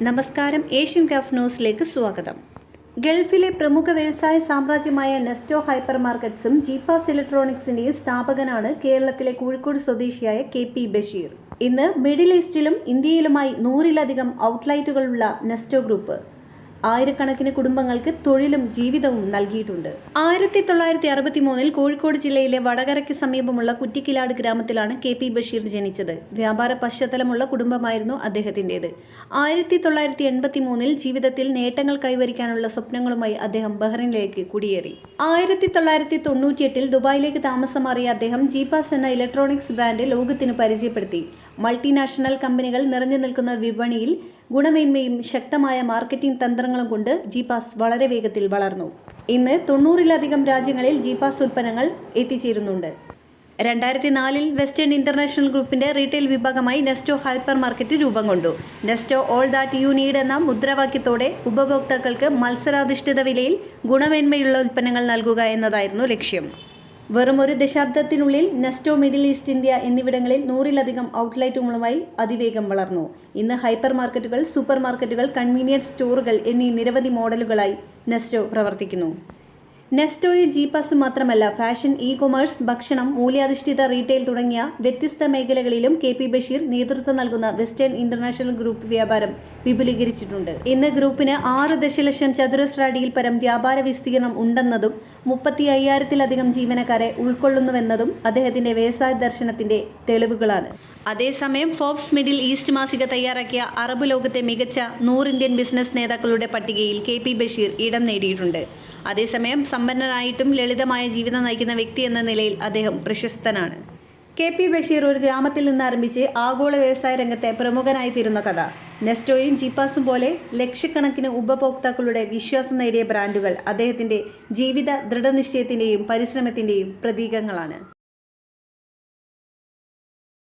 നമസ്കാരം, Asian craft ന്യൂസിലേക്ക് സ്വാഗതം. ഗൾഫിലെ പ്രമുഖ വ്യവസായ സാമ്രാജ്യമായ നെസ്റ്റോ ഹൈപ്പർ മാർക്കറ്റ്സും ജീപ്പാസ് ഇലക്ട്രോണിക്സിന്റെയും സ്ഥാപകനാണ് കേരളത്തിലെ കോഴിക്കോട് സ്വദേശിയായ KP ബഷീർ. ഇന്ന് മിഡിൽ ഈസ്റ്റിലും ഇന്ത്യയിലുമായി 100-ലധികം ഔട്ട്ലെറ്റുകളുള്ള നെസ്റ്റോ ഗ്രൂപ്പ് ആയിരക്കണക്കിന് കുടുംബങ്ങൾക്ക് തൊഴിലും ജീവിതവും നൽകിയിട്ടുണ്ട്. 1963 കോഴിക്കോട് ജില്ലയിലെ വടകരയ്ക്ക് സമീപമുള്ള കുറ്റിക്കിലാട് ഗ്രാമത്തിലാണ് KP ബഷീർ ജനിച്ചത്. വ്യാപാര പശ്ചാത്തലമുള്ള കുടുംബമായിരുന്നു അദ്ദേഹത്തിൻ്റേത്. 1983 ജീവിതത്തിൽ നേട്ടങ്ങൾ കൈവരിക്കാനുള്ള സ്വപ്നങ്ങളുമായി അദ്ദേഹം ബഹ്റൈനിലേക്ക് കുടിയേറി. 1998 ദുബായിലേക്ക് താമസം മാറിയ അദ്ദേഹം ജീപ്പാസ് എന്ന ഇലക്ട്രോണിക്സ് ബ്രാൻഡ് ലോകത്തിന് പരിചയപ്പെടുത്തി. മൾട്ടിനാഷണൽ കമ്പനികൾ നിറഞ്ഞു നിൽക്കുന്ന വിപണിയിൽ ഗുണമേന്മയും ശക്തമായ മാർക്കറ്റിംഗ് തന്ത്രങ്ങളും കൊണ്ട് ജീപ്പാസ് വളരെ വേഗത്തിൽ വളർന്നു. ഇന്ന് 90-ലധികം രാജ്യങ്ങളിൽ ജീപ്പാസ് ഉൽപ്പന്നങ്ങൾ എത്തിച്ചേരുന്നുണ്ട്. 2004 വെസ്റ്റേൺ ഇന്റർനാഷണൽ ഗ്രൂപ്പിന്റെ റീറ്റെയിൽ വിഭാഗമായി നെസ്റ്റോ ഹൈപ്പർ മാർക്കറ്റ് രൂപം കൊണ്ടു. Nesto all that you need എന്ന മുദ്രാവാക്യത്തോടെ ഉപഭോക്താക്കൾക്ക് മത്സരാധിഷ്ഠിത വിലയിൽ ഗുണമേന്മയുള്ള ഉൽപ്പന്നങ്ങൾ നൽകുക എന്നതായിരുന്നു ലക്ഷ്യം. വെറും ഒരു ദശാബ്ദത്തിനുള്ളിൽ നെസ്റ്റോ മിഡിൽ ഈസ്റ്റ്, ഇന്ത്യ എന്നിവിടങ്ങളിൽ 100-ലധികം ഔട്ട്ലെറ്റുകളുമായി അതിവേഗം വളർന്നു. ഇന്ന് ഹൈപ്പർ മാർക്കറ്റുകൾ, സൂപ്പർ മാർക്കറ്റുകൾ, കൺവീനിയൻസ് സ്റ്റോറുകൾ എന്നീ നിരവധി മോഡലുകളായി നെസ്റ്റോ പ്രവർത്തിക്കുന്നു. നെസ്റ്റോയെ ജീപ്പാസ് മാത്രമല്ല, ഫാഷൻ, ഇ-കൊമേഴ്സ്, ഭക്ഷണം, മൂല്യാധിഷ്ഠിത റീറ്റെയിൽ തുടങ്ങിയ വ്യത്യസ്ത മേഖലകളിലും KP ബഷീർ നേതൃത്വം നൽകുന്ന വെസ്റ്റേൺ ഇന്റർനാഷണൽ ഗ്രൂപ്പ് വ്യാപാരം വിപുലീകരിച്ചിട്ടുണ്ട്. ഇന്ന് ഗ്രൂപ്പിന് 6 ദശലക്ഷം ചതുരശ്ര അടിയിൽ പരം വ്യാപാര വിസ്തീർണം ഉണ്ടെന്നതും 35,000-ലധികം ജീവനക്കാരെ ഉൾക്കൊള്ളുന്നുവെന്നതും അദ്ദേഹത്തിന്റെ വ്യവസായ ദർശനത്തിന്റെ തെളിവുകളാണ്. അതേസമയം ഫോബ്സ് മിഡിൽ ഈസ്റ്റ് മാസിക തയ്യാറാക്കിയ അറബ് ലോകത്തെ മികച്ച 100 ഇന്ത്യൻ ബിസിനസ് നേതാക്കളുടെ പട്ടികയിൽ KP ബഷീർ ഇടം നേടിയിട്ടുണ്ട്. അതേസമയം സമ്പന്നനായിട്ടും ലളിതമായ ജീവിതം നയിക്കുന്ന വ്യക്തി എന്ന നിലയിൽ അദ്ദേഹം പ്രശസ്തനാണ്. KP ബഷീർ ഒരു ഗ്രാമത്തിൽ നിന്ന് ആരംഭിച്ച് ആഗോള വ്യവസായ രംഗത്തെ പ്രമുഖനായി തീരുന്ന കഥ. നെസ്റ്റോയും ജീപ്പാസും പോലെ ലക്ഷക്കണക്കിന് ഉപഭോക്താക്കളുടെ വിശ്വാസം നേടിയ ബ്രാൻഡുകൾ അദ്ദേഹത്തിന്റെ ജീവിത ദൃഢനിശ്ചയത്തിന്റെയും പരിശ്രമത്തിന്റെയും പ്രതീകങ്ങളാണ്.